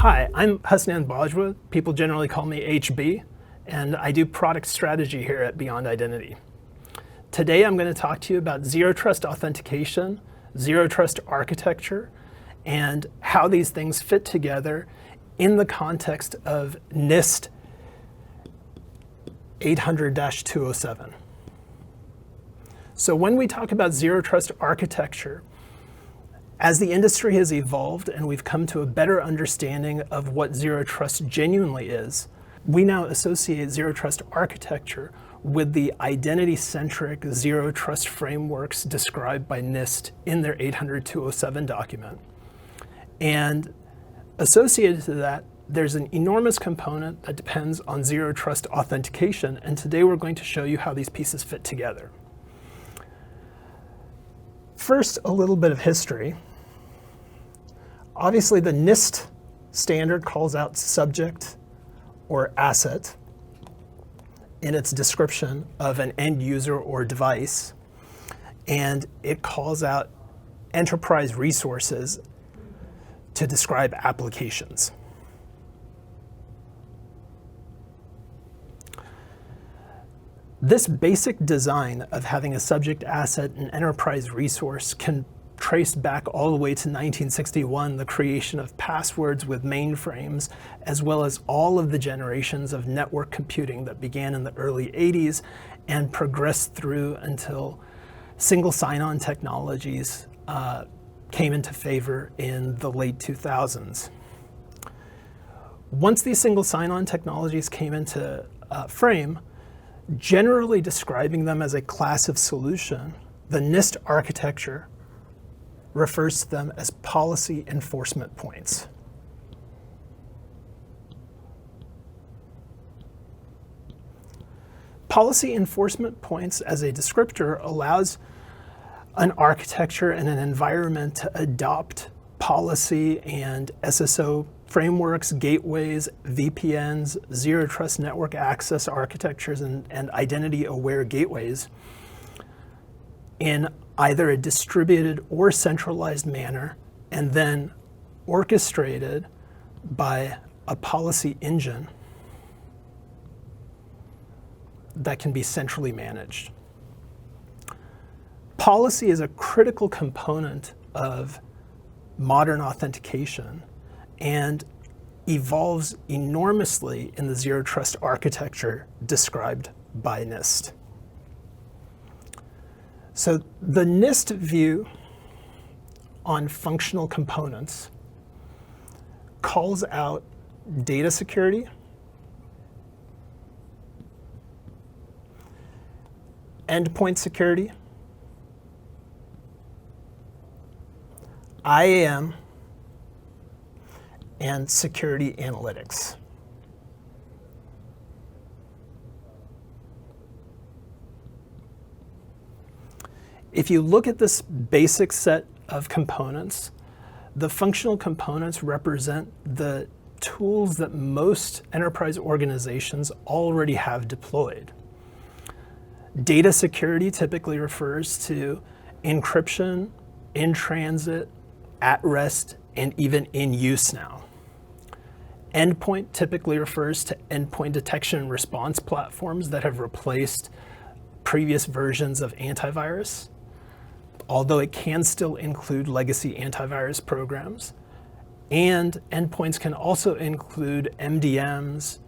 Hi, I'm Husnain Bajwa. People generally call me HB, and I do product strategy here at Beyond Identity. Today I'm going to talk to you about Zero Trust Authentication, Zero Trust Architecture, and how these things fit together in the context of NIST 800-207. So when we talk about Zero Trust Architecture, as the industry has evolved and we've come to a better understanding of what Zero Trust genuinely is, we now associate Zero Trust Architecture with the identity-centric Zero Trust frameworks described by NIST in their 800-207 document. And associated to that, there's an enormous component that depends on Zero Trust Authentication, and today we're going to show you how these pieces fit together. First, a little bit of history. Obviously, the NIST standard calls out subject or asset in its description of an end user or device, and it calls out enterprise resources to describe applications. This basic design of having a subject asset and enterprise resource can trace back all the way to 1961, the creation of passwords with mainframes, as well as all of the generations of network computing that began in the early 80s and progressed through until single sign-on technologies came into favor in the late 2000s. Once these single sign-on technologies came into frame, generally describing them as a class of solution, the NIST architecture refers to them as policy enforcement points. Policy enforcement points as a descriptor allows an architecture and an environment to adopt policy and SSO frameworks, gateways, VPNs, zero trust network access architectures, and identity-aware gateways in either a distributed or centralized manner, and then orchestrated by a policy engine that can be centrally managed. Policy is a critical component of modern authentication and evolves enormously in the Zero Trust architecture described by NIST. So the NIST view on functional components calls out data security, endpoint security, IAM, and security analytics. If you look at this basic set of components, the functional components represent the tools that most enterprise organizations already have deployed. Data security typically refers to encryption, in transit, at rest, and even in use now. Endpoint typically refers to endpoint detection and response platforms that have replaced previous versions of antivirus, although it can still include legacy antivirus programs. And endpoints can also include MDMs,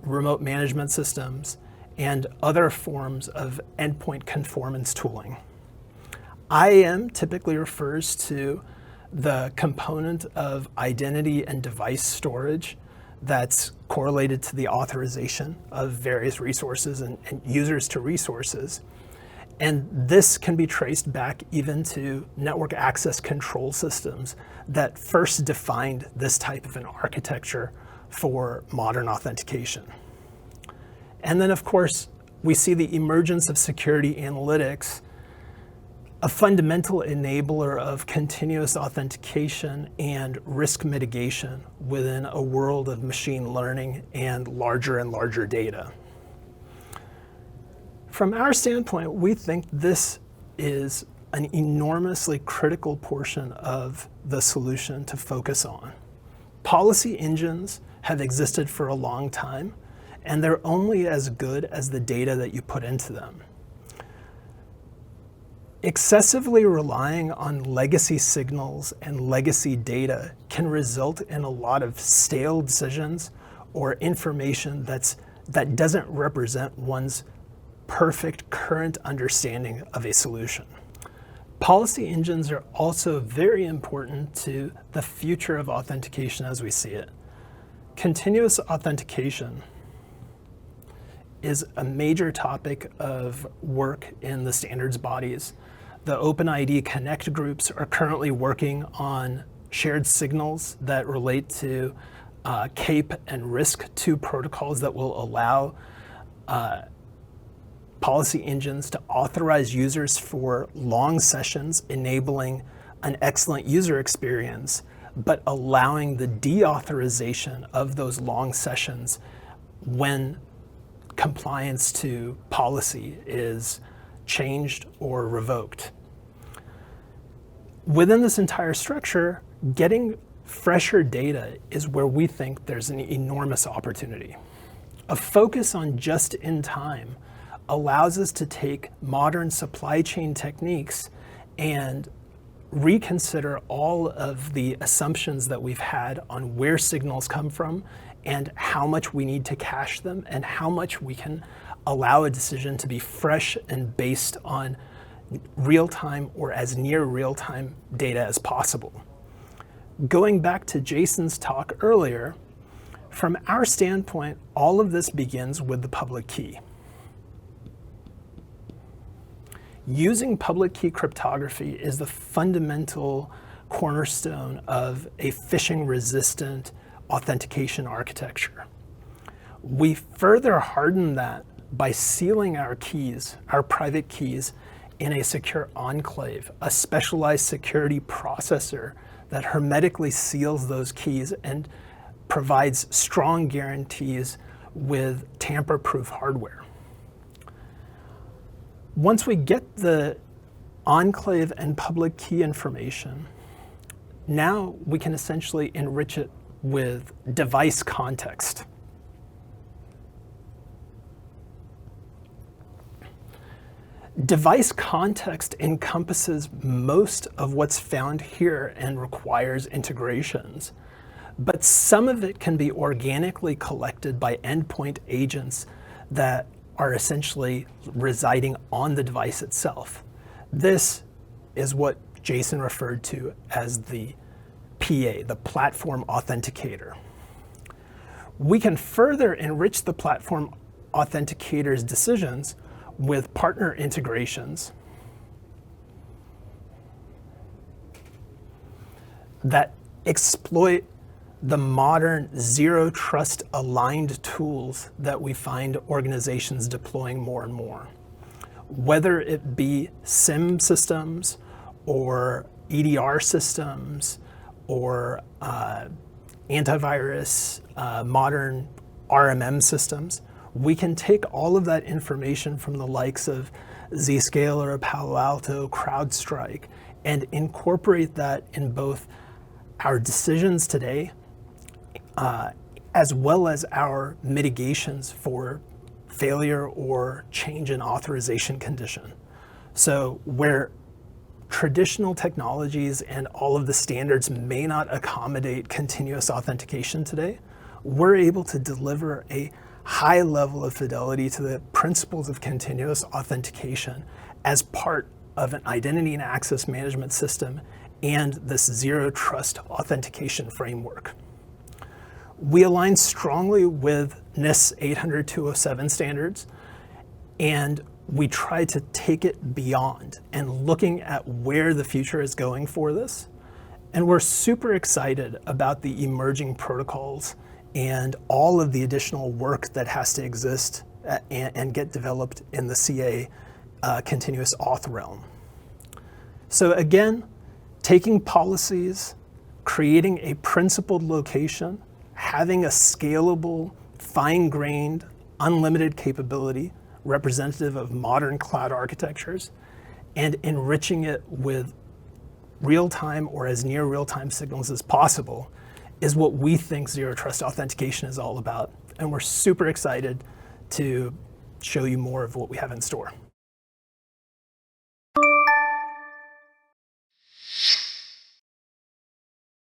remote management systems, and other forms of endpoint conformance tooling. IAM typically refers to the component of identity and device storage that's correlated to the authorization of various resources and users to resources. And this can be traced back even to network access control systems that first defined this type of an architecture for modern authentication. And then, of course, we see the emergence of security analytics, a fundamental enabler of continuous authentication and risk mitigation within a world of machine learning and larger data. From our standpoint, we think this is an enormously critical portion of the solution to focus on. Policy engines have existed for a long time, and they're only as good as the data that you put into them. Excessively relying on legacy signals and legacy data can result in a lot of stale decisions or information that doesn't represent one's perfect current understanding of a solution. Policy engines are also very important to the future of authentication as we see it. Continuous authentication is a major topic of work in the standards bodies. The OpenID Connect groups are currently working on shared signals that relate to CAPE and RISC-2 protocols that will allow policy engines to authorize users for long sessions, enabling an excellent user experience, but allowing the deauthorization of those long sessions when compliance to policy is changed or revoked. Within this entire structure, getting fresher data is where we think there's an enormous opportunity. A focus on just-in-time allows us to take modern supply chain techniques and reconsider all of the assumptions that we've had on where signals come from and how much we need to cache them and how much we can allow a decision to be fresh and based on real-time or as near real-time data as possible. Going back to Jason's talk earlier, from our standpoint, all of this begins with the public key. Using public key cryptography is the fundamental cornerstone of a phishing-resistant authentication architecture. We further harden that by sealing our keys, our private keys, in a secure enclave, a specialized security processor that hermetically seals those keys and provides strong guarantees with tamper-proof hardware. Once we get the enclave and public key information, now we can essentially enrich it with device context. Device context encompasses most of what's found here and requires integrations, but some of it can be organically collected by endpoint agents that are essentially residing on the device itself. This is what Jason referred to as the PA, the platform authenticator. We can further enrich the platform authenticator's decisions with partner integrations that exploit the modern zero trust aligned tools that we find organizations deploying more and more. Whether it be SIM systems or EDR systems or antivirus, modern RMM systems, we can take all of that information from the likes of Zscaler, Palo Alto, CrowdStrike, and incorporate that in both our decisions today, as well as our mitigations for failure or change in authorization condition. So where traditional technologies and all of the standards may not accommodate continuous authentication today, we're able to deliver a high level of fidelity to the principles of continuous authentication as part of an identity and access management system and this zero trust authentication framework. We align strongly with NIST 800-207 standards, and we try to take it beyond and looking at where the future is going for this. And we're super excited about the emerging protocols and all of the additional work that has to exist and get developed in the CA continuous auth realm. So again, taking policies, creating a principled location, having a scalable, fine-grained, unlimited capability representative of modern cloud architectures, and enriching it with real-time or as near real-time signals as possible is what we think Zero Trust Authentication is all about. And we're super excited to show you more of what we have in store.